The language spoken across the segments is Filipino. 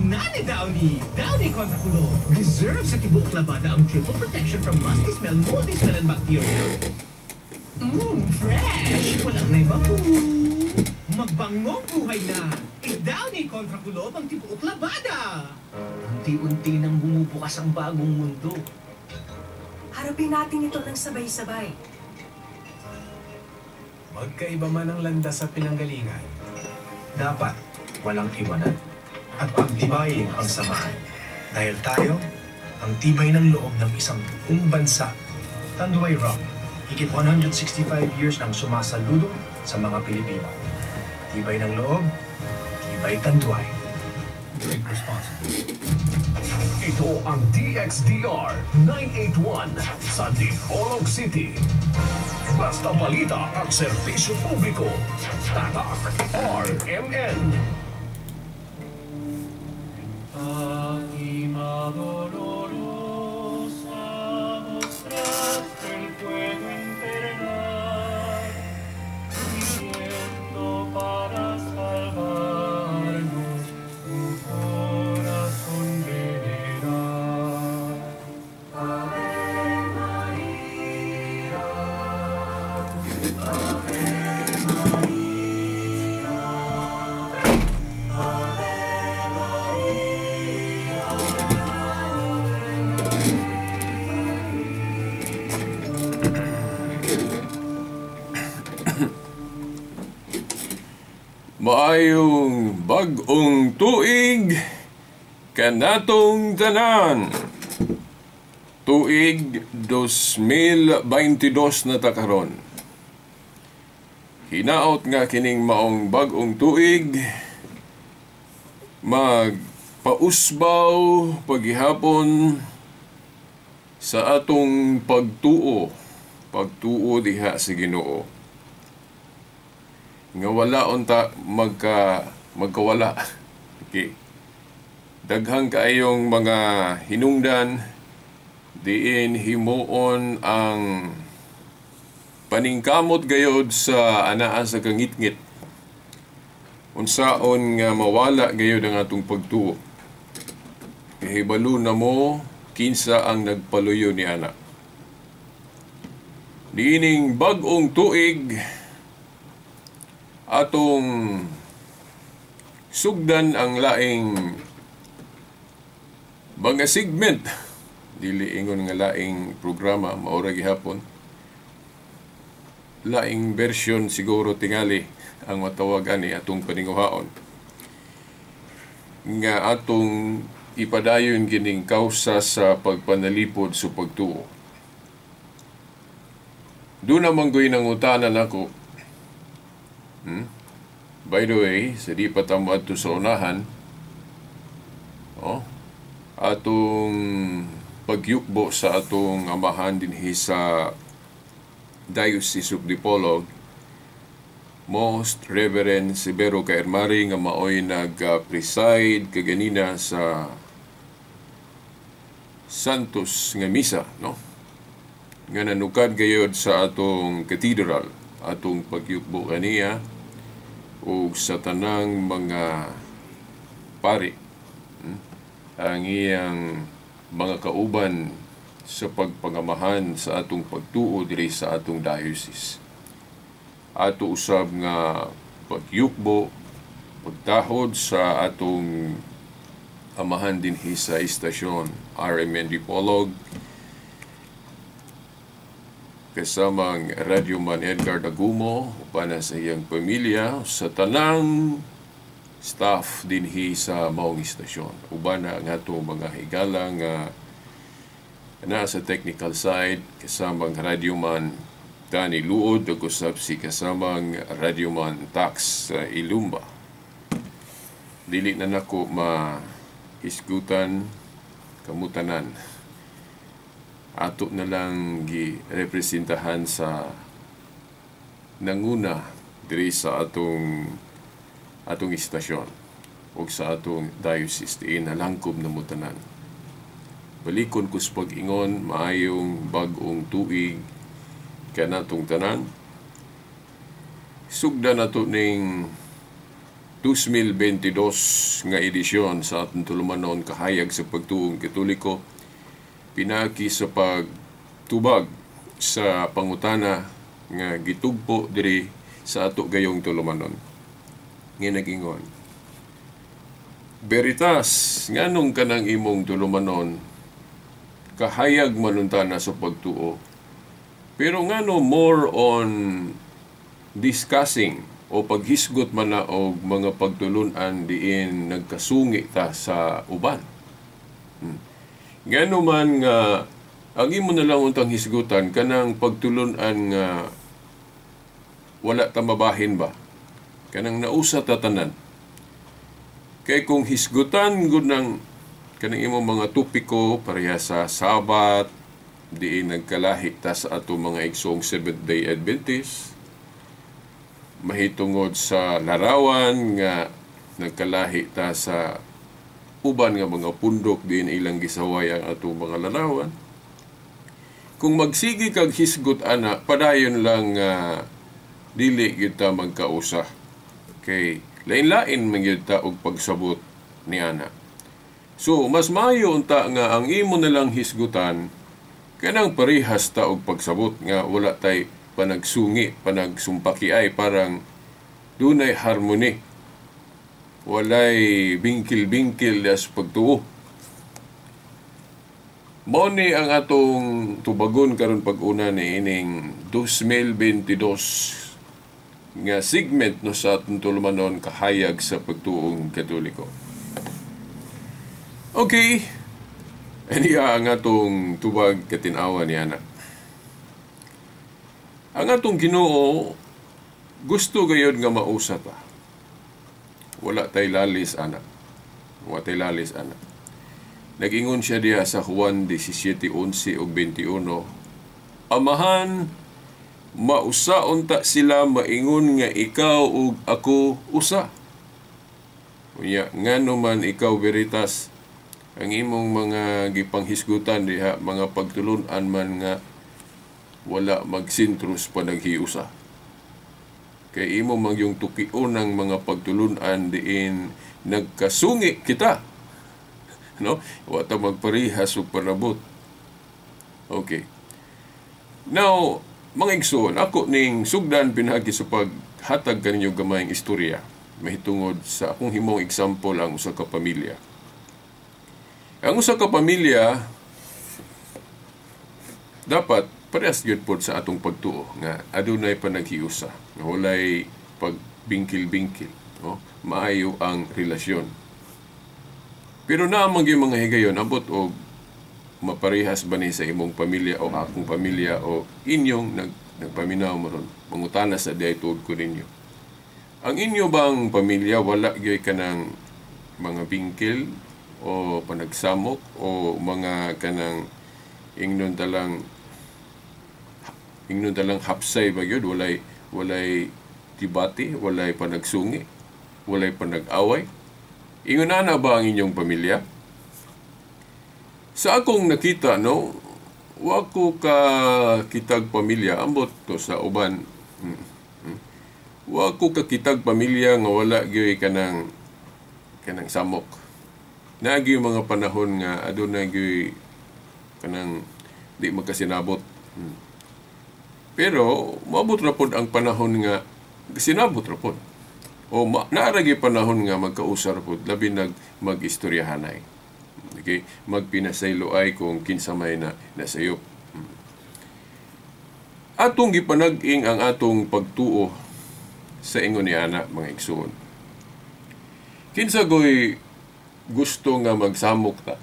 Nani Downy! Downy kontra kulo. Deserve sa tibok labada ang triple protection from musty smell, moldy smell, and bacteria. Fresh! Walang naibabu. Magbangong buhay na. Downy kontra kulo ang tibok labada. Unti-unti nang bumubukas ang bagong mundo. Harapin natin ito ng sabay-sabay. Magkaiba man ang landas sa pinanggalingan, Dapat walang iwanan at pagtibayin ang samahan. Dahil tayo, ang tibay ng loob ng isang buong bansa. Tanduay Rum, higit 165 years nang sumasaludo sa mga Pilipino. Tibay ng loob, tibay Tanduay. drink responsibly. Ito ang DXDR 981 sa Dipolog City. Basta balita at serbisyo publiko. Tatak RMN. Maayong bag-ong tuig kanatong tanan. Tuig 2022 na takaron. Hinaot nga kining maong bag-ong tuig magpausbaw paghihapon sa atong pagtuo diha sa Ginoo. Nga wala unta magkawala. Okay. Daghang kaayong mga hinungdan diin himuon ang paningkamot gayod sa anaa sa kangitngit. Unsaon nga mawala gayod ang atong pagtuo. Kahibalo na mo kinsa ang nagpaluyo ni ana. Diining bag-ong tuig atong sugdan ang laing mga segment, dili ingon nga laing programa, maura gihapon, laing version siguro tingali ang matawag ani atong paninguhaon nga atong ipadayon kining kausa sa pagpanalipod sa pagtuo. Doon naman ko'y nangutanan ako. By the way, sa di pa tamo ato sa unahan, atong pagyukbo sa atong amahan dinhi sa Diocese of Dipolog, Most Reverend Sibero Kairmari nga maoy nag-preside kaganina sa Santos nga misa, no? Nga nanukad gayod sa atong cathedral, atong pagyukbo kaniya o sa tanang mga pari, ang iyang mga kauban sa pagpangamahan sa atong pagtuo diri sa atong diocese. Ato usab nga pagyukbo, pagtahod sa atong amahan dinhi sa istasyon RMN Dipolog, kasamang Radyoman Edgar Dagumo upana sa iyang pamilya, sa tanang staff dinhi sa maong istasyon. Ubana ang ato mga higala nga nasa technical side, kasamang Radyoman Tani Luod, kusab si kasamang Radyoman Tax sa Ilumba. Dili na nako mahisgutan kamutanan. Ato na lang girepresentahan sa nanguna diri sa atong istasyon o sa atong diocese diin nalangkob na mutanan. Balikon kus pag-ingon, maayong bag-ong tuig kanatong tanan. Sugda nato ning 2022 nga edisyon sa atong tulumanon kahayag sa pagtuong Katoliko pinaki sa pagtubag sa pangutana nga gitugpo diri sa ato gayong tulumanon. Nga nagingon, Veritas, nganong kanang imong tulumanon kahayag manuntana sa pagtuo, pero ngano more on discussing o paghisgot man na og mga pagtulunan diin nagkasungi ta sa uban. Ngano man nga ang imo na lang untang hisgutan kanang pagtulunan nga wala ta mabahin ba, kanang nausa ta tanan. Kay kung hisgutan gud ng kanang imong mga topiko pareha sa Sabat diin nagkalahi ta sa ato mga igsoong Seventh-day Adventist, mahitungod sa larawan nga nagkalahi ta sa uban nga mga pundok diin ilang gisaway ang ato mga larawan. Kung magsigi kag hisgot ana, padayon lang dili gyud ta magkausa. Kay lain-lain man gyud ta og pagsabot ni ana. So mas maayo unta nga ang imo na lang hisgutan kanang parehas ta og pagsabot nga wala tay panagsungi, panagsumpaki ay parang dunay harmony. Walay bingkil-bingkil das pagtuo. Mao ni ang atong tubagon karon pag-una ni ining 2022 nga segment no sa atong tulumanon kahayag sa pagtuong Katoliko. Okay. Aniya ang atong tubag katinawa ni anak. Ang atong Ginoo gusto gayud nga mausa ta. Wala tay lalis anak. Wala tay lalis anak. Nag-ingon siya diha sa Juan 17:11 ug 21. Amahan, mausaon ta sila maingon nga ikaw ug ako usa. Unya ngano man ikaw Veritas ang imong mga gipanghisgutan diha mga pagtulun-an man nga wala magsintros pa naghiusa. Kay imo man yung tukiunang mga pagtulun-an diin nagkasungi kita. No? Wa ta magparihas ug panabot. Okay. Now, mga igsoon, ako ning sugdan pinagi sa paghatag kaninyo gamayng istorya mahitungod sa akong himong example ang usa ka pamilya. Ang usa ka pamilya dapat parehas gyud pod sa atong pagtuo nga adunay panaghiusa, nga walay pagbingkil-bingkil, no? Maayo ang relasyon. Pero naamang yung mga higayon abot og maparehas ba ni sa imong pamilya o akong pamilya o inyong nagpaminaw mo ron. Mangutana sa diay tuod ko ninyo. Ang inyo bang pamilya wala gyud kanang mga bingkil o panagsamok o mga kanang ingnon talang hapsay ba gyud, walay tibati, walay panagsungi, walay panag-away? Ingon na ba ang inyong pamilya? Sa akong nakita, no, wa ko ka kitag pamilya ambot to sa uban. Wa ko ka kitag pamilya nga wala gyud kanang samok. Nagi mga panahon nga adunay gyud kanang di magkasinabot. Pero maabot ra pod ang panahon nga sinabot ra pod. O naaragi panahon nga magkausar pod labi mag-istoryahanay. Okay, magpinasaylo ay kung kinsa may nasayop. Atong gipanag-ing ang atong pagtuo sa ingon ni ana mga igsoon. Kinsa goy gusto nga magsamok ta.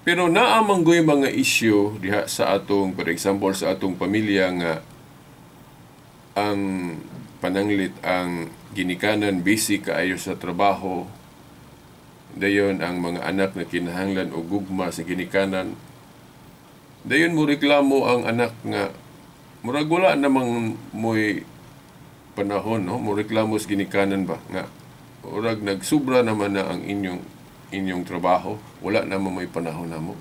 Pero naamang goy mga issue diha sa atong, for example, sa atong pamilya nga ang pananglit ang ginikanan busy kaayo sa trabaho. Dayon ang mga anak na kinahanglan o gugma sa ginikanan. Dayon mo reklamo ang anak nga murag wala namang mo'y panahon, no? Mo reklamo sa ginikanan ba nga murag nagsubra naman na ang inyong trabaho, wala naman may panahon namo.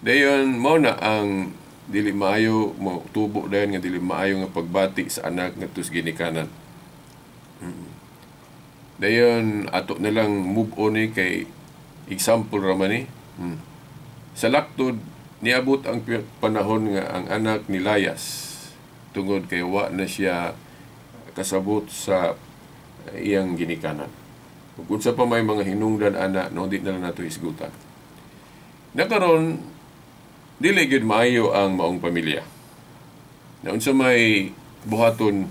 Dayon mo na ang dili maayo mo tubo dayon nga dili maayo nga pagbati sa anak ngadto sa ginikanan. Dayon ato na lang move on ni kay example raman ni. Sa laktod niabot ang panahon nga ang anak ni Layas tungod kay wa na siya kasabot sa iyang ginikanan. Kung sa pa may mga hinungdan anak, no, di na lang nato isgutan. Nakaroon, dili gyud maayo ang maong pamilya. Na unsa may buhaton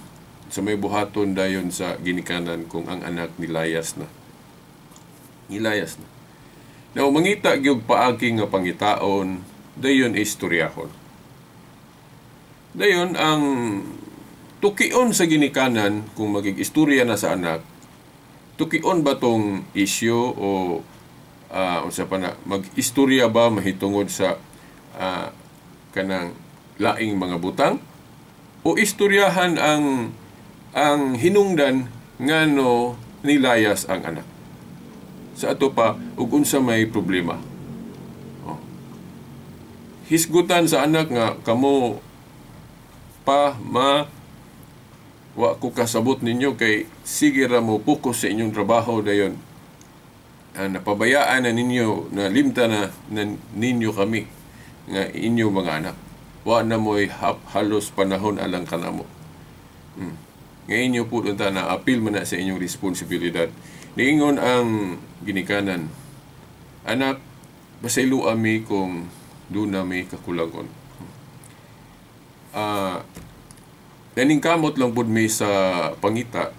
dayon sa ginikanan kung ang anak ni Layas na. Now, mangita gyud paagi nga pangitaon, dayon istoryahon. Dayon ang tukion sa ginikanan kung magig-istorya na sa anak, tukion ba tong issue o unsa pa na mag-istorya ba mahitungod sa kanang laing mga butang o istoryahan ang hinungdan ngano nilayas ang anak. Sa ato pa ug unsa may problema. Hisgutan sa anak nga kamo pa wa ko kasabot ninyo kay sige ra mo focus sa inyong trabaho dayon. Napabayaan na ninyo na limta na ninyo kami nga inyo mga anak. Wa na mo'y halos panahon alang kanamo. Ngayon nyo po na appeal man na sa inyong responsibilidad. Niingon ang ginikanan, anak, basaylo ami kung doon na may kakulangon. Naningkamot lang po may sa pangita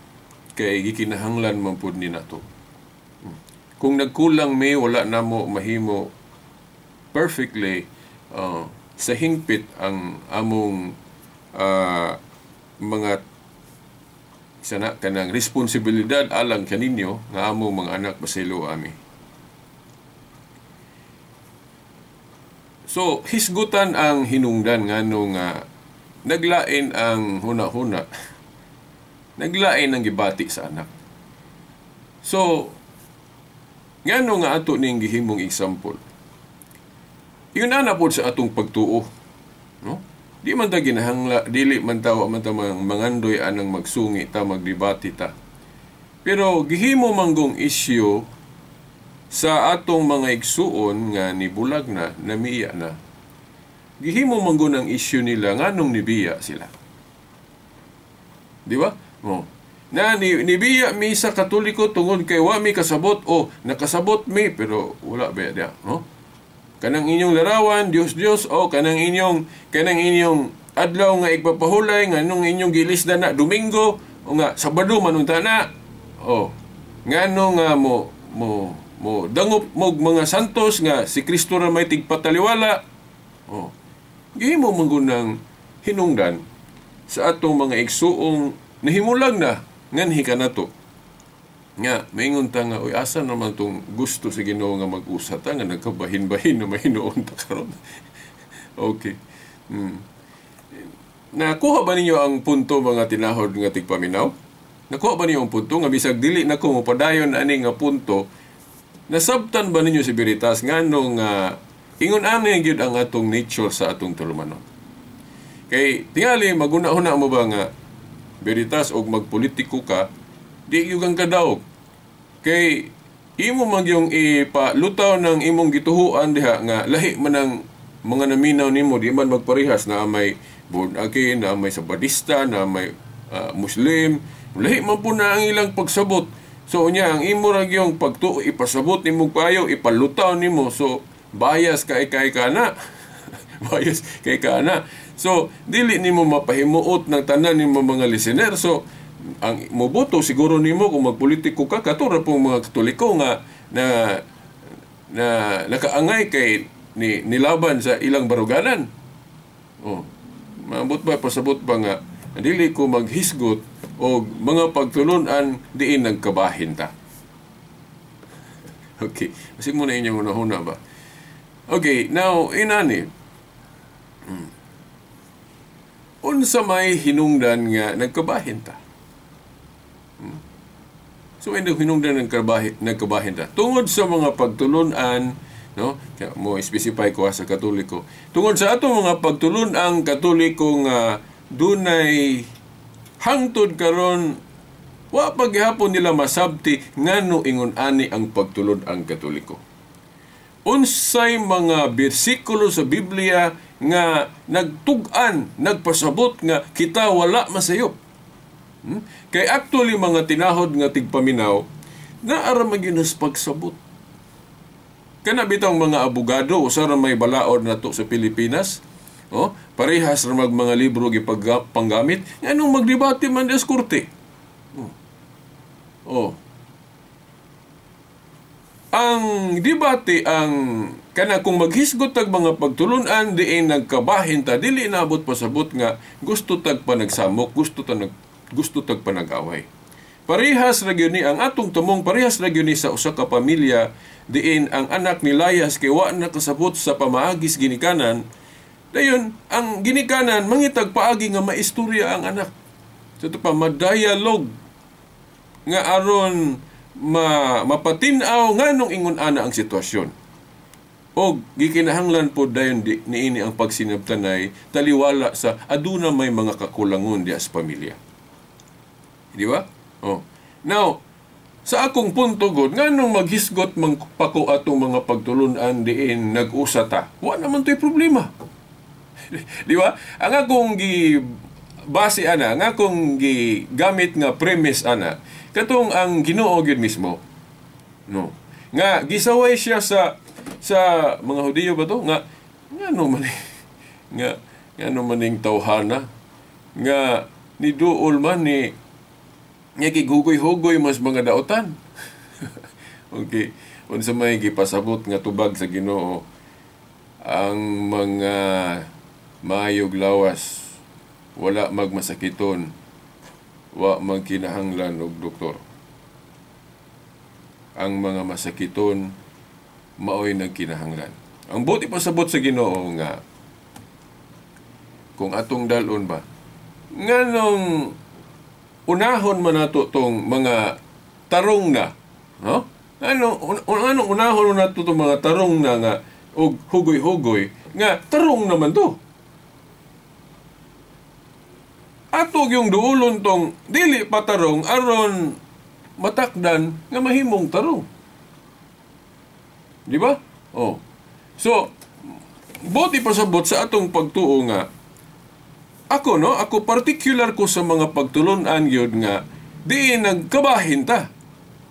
kay gikinahanglan man po ni nato. Kung nagkulang may wala na mo mahimo perfectly sa hingpit ang among mga sana kanang responsibilidad alang kaninyo nga among mga anak basaylo ami. So, hisgutan ang hinungdan nganong naglain ang huna-huna. Naglain ang gibati sa anak. So, ngano nga ato ning gihimong example. Iyon na po sa atong pagtuo, no? Di man ta ginahangla, dili man ta mangandoy anang magsungi ta magdebate ta. Pero gihimo manggong issue sa atong mga igsuon nga nibulag na, namiya na. Gihimo manggon ang issue nila nganong nibiya sila. Di ba? Na nibiya mi sa Katoliko tungod kay wa mi kasabot o nakasabot mi pero wala ba dia, no? Kanang inyong larawan Dios o kanang inyong adlaw nga igpapahulay nganong inyong gilisda na Domingo o nga Sabado manunta na. Nganong nga mo dangop mo mga santos nga si Kristo ra may tigpataliwala. Gihimo manggunang hinungdan sa atong mga igsuong nahimulag na nganhi kanato. Nga, maingon ta nga, asa naman itong gusto sa Ginoo nga mag-usa ta nga nagkabahin-bahin na mahinoon ta karon. Okay. Nakuha ba ninyo ang punto mga tinahod nga tigpaminaw? Nakuha ba ninyo ang punto nga bisag dili na ko mopadayon ani nga punto? Nasabtan ba ninyo si Veritas nganong ingon ani gyud ang atong nature sa atong tulumanon? Kay tingali maguna-una mo ba nga Veritas og magpolitiko ka, di yung kadaog. Kay imo man yung ipalutaw ng imong gituhuan diha nga lahi man ang mga naminaw nimo di man magparehas na may born again, na may Sabadista, na may Muslim, lahi man po na ang ilang pagsabot. So unya ang imo ra yung ipasabot nimo payo, ipalutaw nimo, so bias kay kana. Bias kay kana. So dili nimo mapahimuot ng tanan nimo mga listener. So ang moboto siguro nimo kung magpolitiko ka katura pong mga Katoliko nga na nakaangay kay nilaban sa ilang baruganan. Maabot ba pasabot ba nga dili ko maghisgot o mga pagtulunan diin nagkabahin ta. Okay, masig mo na inyong unahuna ba? Okay, now inani unsa may hinungdan nga nagkabahin ta. So indi hinungdan nagkabahin ta tungod sa mga pagtulunan, no? Kaya mo specify ko sa Katoliko. Tungod sa ato mga pagtulun ang Katoliko nga dunay hangtod karon Wa paghihapon nila masabti ngano ingon ani ang pagtulod ang Katoliko. Unsay mga bersikulo sa Biblia nga nagtug-an, nagpasabot nga kita wala masayop. Kay actually mga tinahod nga tigpaminaw na aramaginas pagsabot. Kana bitang mga abogado usara may balaod nato sa Pilipinas, parehas ra mga libro gipagpanggamit nganong magdebate man sa korte. Ang debate ang kana kung maghisgot tag mga pagtulunan diin nagkabahin ta dili naabot pasabot nga gusto tag panagsamok, gusto tag panag-away. Parehas ra gyud ni ang atong tumong parehas ra gyud ni sa usa ka pamilya diin ang anak ni layas kay wa na kasabot sa pamaagis ginikanan. Dayon ang ginikanan mangitag paagi nga maistorya ang anak. Sa pa madialog nga aron mapatin-aw nganong ingon ana ang sitwasyon. Og gikinahanglan po dayon niini ang pagsinabtanay taliwala sa aduna may mga kakulangon diya sa pamilya. Di ba? Now, sa akong punto god nganong maghisgot pako atong mga pagtulunan diin nag-usata. Wa naman to'y problema. Di ba? Ang akong base ana, ang akong gamit nga premise ana, katong ang Ginoo gyud mismo, nga gisaway siya sa mga Hudiyo ba to nga ngano maning tawhana nga ni duol man ni nga gigugoy-hugoy mas mga daotan. Okay, unsa may gipasabot nga tubag sa Ginoo ang mga mayog lawas wala magmasakiton, wa magkinahanglan og doktor. Ang mga masakiton maoy nagkinahanglan. Ang buti pasabot sa Ginoo nga kung atong dalon ba nganong unahon man nato tong mga tarong na, anong unahon nato tong mga tarong na nga og hugoy-hugoy nga tarong naman to. Atog yung duulon tong dili patarong aron matakdan nga mahimong tarong. Di ba? So, buti pasabot sa atong pagtuo nga ako particular ko sa mga pagtulunan yun nga di nagkabahin ta.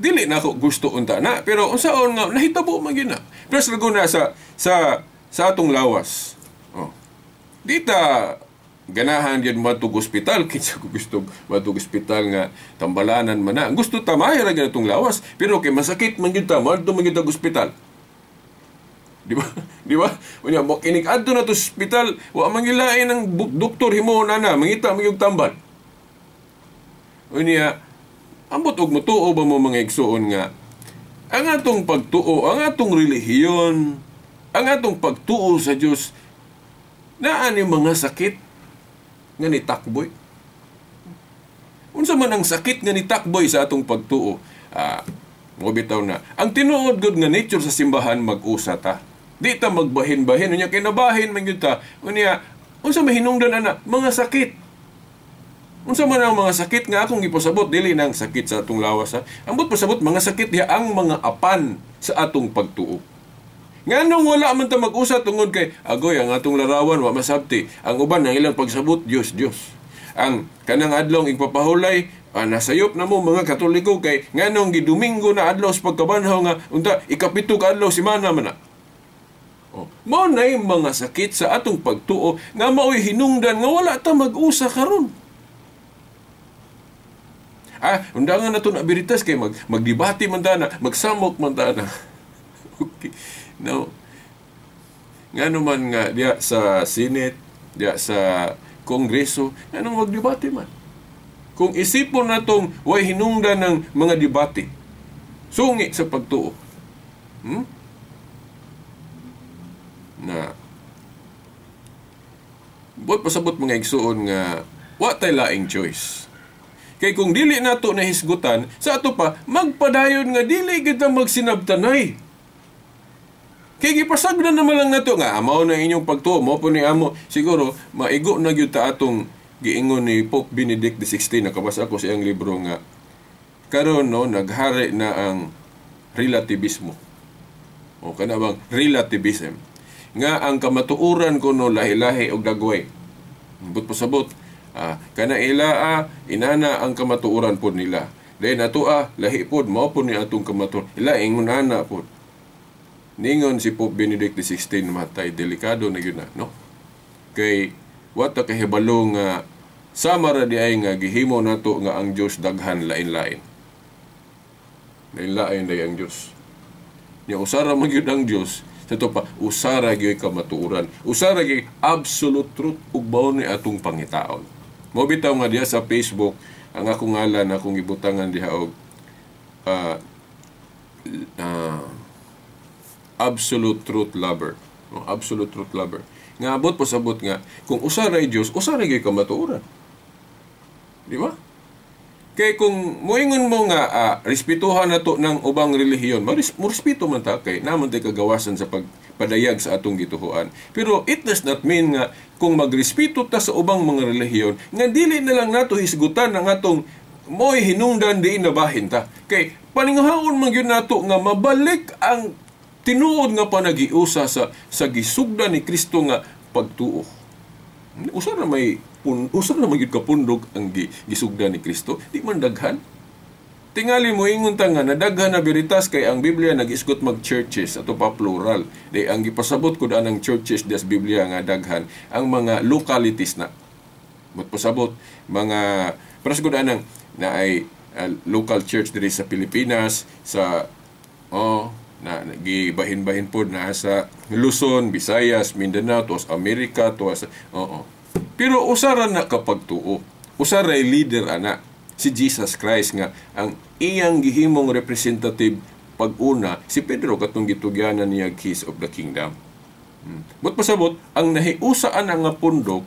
Dili na ako gusto unta na pero unsaon nga nahitabo man gyud na. Pero sa atong lawas. Di ta ganahan yun matug ospital, kinsa ko gusto matug ospital nga tambalanan man na. Gusto ta mahira gyud itong lawas, pero kay masakit man gyud ta, madto man gyud ta ospital. Di ba? Di ba? Unya mo kinig adto na to ospital, wa man gilain ang doktor himo na mangita man gyud tambal. Unya ambot og mutuo ba mo mga igsuon nga ang atong pagtuo, ang atong relihiyon, ang atong pagtuo sa Dios naa ni mga sakit nga ni takboy. Unsa man ang sakit nga ni takboy sa atong pagtuo? Mo bitaw na. Ang tinuod gud nga nature sa simbahan mag-usa ta. Di ta magbahin-bahin unya kay nabahin man gyud ta. Unya unsa mahinungdan ana? Mga sakit. Unsa man ang mga sakit nga akong gipasabot dili nang sakit sa atong lawas ha. Ambot pasabot mga sakit diha ang mga apan sa atong pagtuo. Nganong wala man ta mag-usa tungod kay agoy ang atong larawan wa masabti. Ang uban ang ilang pagsabot Dios. Ang kanang adlong igpapahulay nasayop na mo mga Katoliko kay nganong gidomingo na adlaw sa pagkabanhaw nga unta ikapito ka adlaw semana man na. Mao nay mga sakit sa atong pagtuo nga maoy hinungdan nga wala ta mag-usa karon. Undangan na ito na biritas kay magdebate man ta na, magsamok man ta na. Okay. No. Nga naman nga diya sa Senate, diya sa Kongreso, nga nang magdebate man. Kung isipon na itong way hinungdan ng mga debate, sungi sa pagtuo. Na buot pasabot mga igsuon nga wa tay laing choice. Kay kung dili nato na hisgutan, sa ato pa magpadayon nga dili kita magsinabtanay. Kay gipasagdan naman lang nato nga mao na inyong pagtuo mo po ni amo siguro maigo na gyud ta atong giingon ni Pope Benedict XVI. Nakabasa ko sa iyang libro nga karon no naghari na ang relativismo. O kana bang relativism nga ang kamatuoran kuno lahi-lahi og dagway. But pasabot kana ila inana ang kamatuoran pod nila. Dahil nato lahi pod mao pod ni atong kamatuoran. Ila ingunana pod. Ningon si Pope Benedict XVI matay, delikado na yun na, no? Kay wata kahibalo nga sama ra di ay nga gihimo nato nga ang Dios daghan lain-lain. Lain-lain day ang Dios. Nya usara man gyud ang Dios, sa to pa usara gyud kamatuoran. Usara gyud absolute truth ug mao ni atong pangitaon. Mo bitaw nga diha sa Facebook ang akong ngalan akong gibutangan diha og absolute truth lover. No, absolute truth lover. Nga abot pasabot nga kung usara ay Dios, usara gyud kamatuoran. Di ba? Kay kung moingon mo nga respetuhan nato ng ubang relihiyon, respeto man ta kay namon tay kagawasan sa pagpadayag sa atong gituhuan. Pero it does not mean nga kung magrespeto ta sa ubang mga relihiyon, nga dili na lang nato hisgutan ang atong mo'y hinungdan di inabahin ta. Kay paninghaon man gyud nato nga mabalik ang tinuod nga panagiusa sa gisugdan ni Kristo nga pagtuo. Usa na magyud kapundog ang gisugdan ni Kristo, di man daghan. Tingali mo ingon ta nga nadaghan na beritas kay ang Biblia nag-isgot mag-churches ato pa plural. Di ang gipasabot ko daan ang churches des Biblia nga daghan ang mga localities na. Pasabot mga paras ko daan na ay local church diri sa Pilipinas, sa na gibahin-bahin pod na sa Luzon, Visayas, Mindanao, tuwas Amerika, tuwas Pero usara na kapag tuo. Usara ay leader ana si Jesus Christ nga ang iyang gihimong representative pag-una si Pedro katong gitugyanan niya keys of the kingdom. But pasabot ang nahiusaan nga pundok,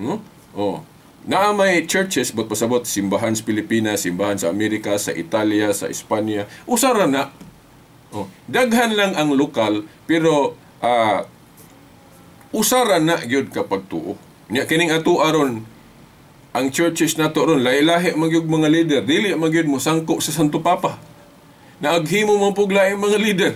no? Naa may churches but pasabot simbahan sa Pilipinas, simbahan sa Amerika, sa Italia, sa Espanya, usara na. Daghan lang ang lokal pero usara na gyud kapag tuo. Nya kining ato aron ang churches nato ron lahi-lahi magyud mga leader, dili magyud mo sangko sa Santo Papa. Naaghimo man pug laing mga leader.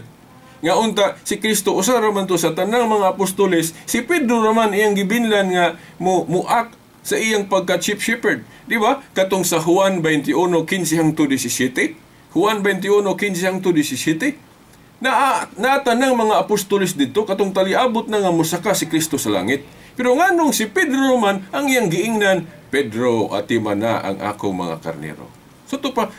Nga unta si Kristo usara man to sa tanang mga apostoles, si Pedro raman iyang gibinlan nga muak sa iyang pagka chief shepherd, di ba? Katong sa Juan 21:15 hangtod 17. Juan 21:15 hangtod 17. Natanang mga apostoles dito katong taliabot na nga mosaka si Kristo sa langit. Pero nganong si Pedro man ang iyang giingnan, Pedro, atiman na ang akong mga karnero. So to pa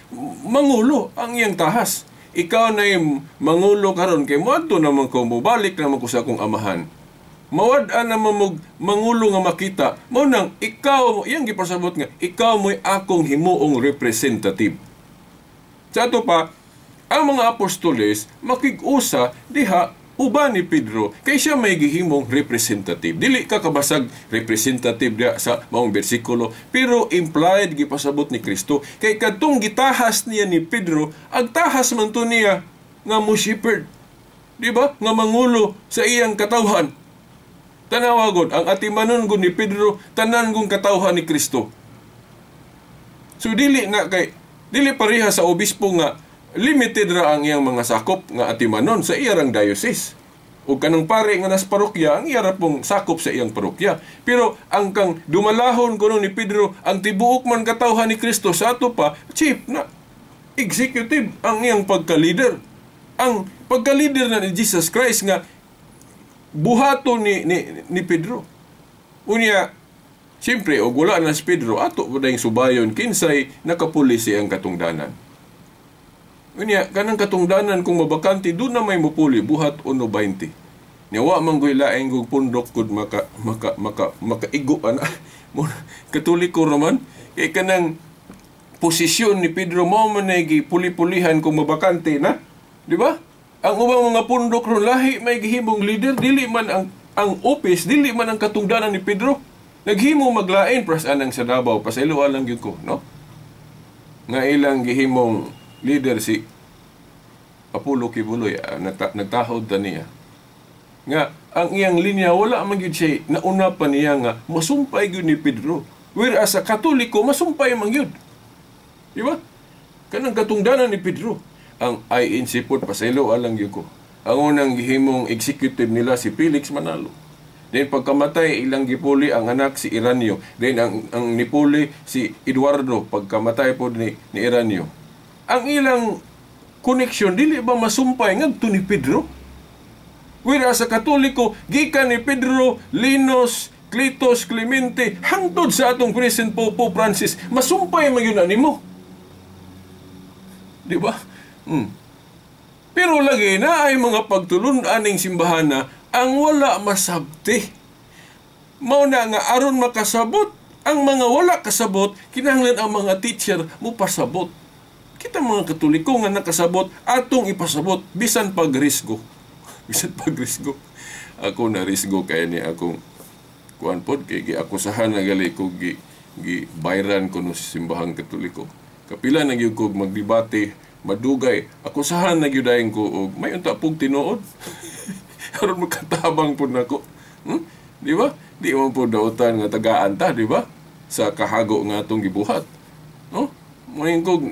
mangulo ang iyang tahas. Ikaw na yung mangulo karon kay moadto naman ko mobalik naman ko sa akong amahan. Mawad-an naman mangulo nga makita. Mao nang ikaw iyang gipasabot nga ikaw mo'y akong himuong representative. Sa ato pa ang mga apostoles makig-usa diha uban ni Pedro kay siya may gihimong representative. Dili ka kabasag representative diha sa maong bersikulo, pero implied gipasabot ni Kristo kay kadtong gitahas niya ni Pedro, ang tahas man to niya nga mo shepherd. Di ba? Nga mangulo sa iyang katawhan. Tanawagod ang atimanon gud ni Pedro tanan gong katawhan ni Kristo. So dili pareha sa obispo nga limited ra ang iyang mga sakop nga atimanon sa iyang diocese. O kanang pare nga nas parokya, ang iyara pong sakop sa iyang parokya. Pero ang kang dumalahon kuno ni Pedro, ang tibuok man katawhan ni Kristo sa ato pa, chief na executive ang iyang pagka-leader. Ang pagka-leader na ni Jesus Christ nga buhato ni Pedro. Unya, siyempre, o wala na si Pedro, ato ba yung subayon, kinsay nakapulis ang katungdanan. Unya, kanang katungdanan kung mabakante, doon na may mupuli, buhat 1.20. Niyawa manggoy laing kong pundok kud makaigo ana. Katoliko naman, kay kanang posisyon ni Pedro mo man ay puli-pulihan kung mabakante na. Di ba? Ang ubang mga pundok ron lahi may gihimong leader, dili man ang office, dili man ang katungdanan ni Pedro. Naghimo maglain prasan ang sa Davao, pasaylo lang gyud ko, no? Nga ilang gihimong leader si Apollo Kibuloy, nagtahod ta niya. Nga, ang iyang linya, wala man gyud siya, nauna pa niya nga, masumpay gyud ni Pedro. Whereas sa Katoliko, masumpay man gyud. Di ba? Kanang katungdanan ni Pedro. Ang INC po, pasaylo alang yun ko. Ang unang gihimong executive nila si Felix Manalo. Then pagkamatay, ilang gipuli ang anak si Iranio. Then ang nipuli si Eduardo, pagkamatay po ni Iranio. Ang ilang connection, dili ba masumpay ngadto ni Pedro? Whereas sa Katoliko, gikan ni Pedro, Linos, Clitos, Clemente, hangtod sa atong present Pope Francis, masumpay man yun animo. Di ba? Pero lagi na ay mga pagtulun aning simbahana ang wala masabti. Mao na nga aron makasabot ang mga wala kasabot, kinahanglan ang mga teacher mo pasabot. Kita mga Katoliko nga nakasabot, atong ipasabot bisan pagrisgo. Bisan pagrisgo. Ako na risgo kaya ni akong kuan pod kay giakusahan na gali ko gi bayran ko no simbahang Katoliko. Kapila na gyud ko magdebate, madugay, akusahan na gyud dayon ko og may unta pug tinuod. Aron makatabang pud nako. Di ba? Di man pud dautan nga tagaan ta, di ba? Sa kahago nga atong gibuhat. No? Mayon ko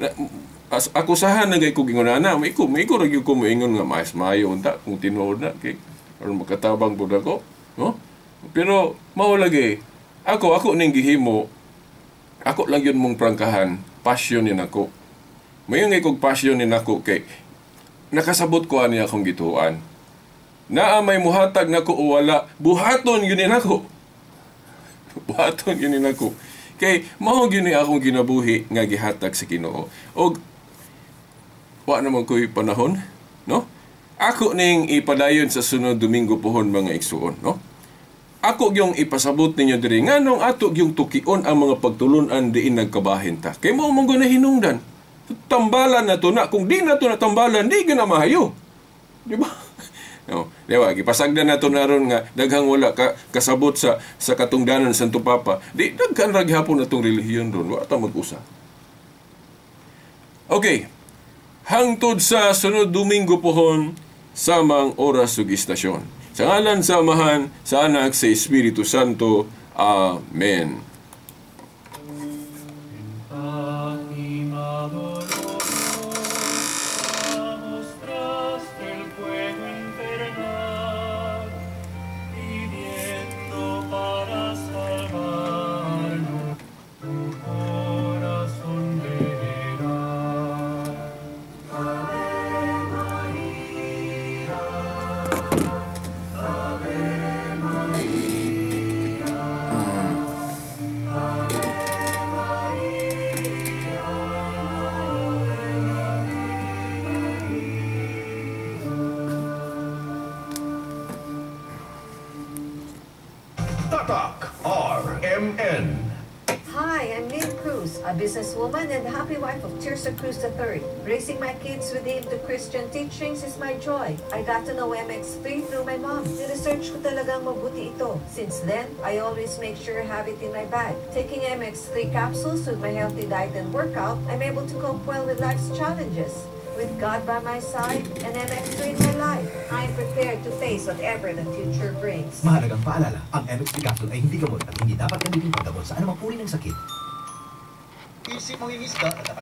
akusahan na gay ko gingonana, may ko ra gyud ko moingon nga mas maayo unta kung tinuod na kay aron makatabang pud ako, no? Pero mao lagi ako ning gihimo, ako lang yun mong prangkahan, passion ni nako. Mayon nga kog passion ni nako kay nakasabot ko ani akong gituan. Naa may muhatag nako o wala, buhaton yun ni nako. Buhaton yun ni nako. Kay mao gyud ni akong ginabuhi nga gihatag sa Ginoo. Og wa naman ko'y panahon, no? Ako ning ipadayon sa sunod Domingo pohon mga igsuon, no? Ako yung ipasabot ninyo diri nganong ato yung tukion ang mga pagtulunan diin nagkabahin ta. Kay mao mong na hinungdan. Tambalan na to na kung di na to natambalan di gyud na mahayo. Di ba? No, di ba? Gipasagdan na to naron nga daghang wala kasabot sa katungdanan sa Santo Papa. Di daghan ra gyapon atong relihiyon ron. Wa ta mag-usa. Okay. Hangtod sa sunod Domingo pohon samang oras ug istasyon. Sa ngalan sa Amahan, sa Anak, sa Espiritu Santo. Amen. Tatak RMN. Hi, I'm Lynn Cruz, a businesswoman and happy wife of Tirsa Cruz III. Raising my kids within the Christian teachings is my joy. I got to know MX3 through my mom. Niresearch ko talagang mabuti ito. Since then, I always make sure I have it in my bag. Taking MX3 capsules with my healthy diet and workout, I'm able to cope well with life's challenges. With God by my side and MX3 in my life, I'm prepared to face whatever the future brings. Mahalagang paalala, ang MX3 capsule ay hindi gamot at hindi dapat gamitin paggamot sa anumang uri ng sakit. Isip mong inis ka,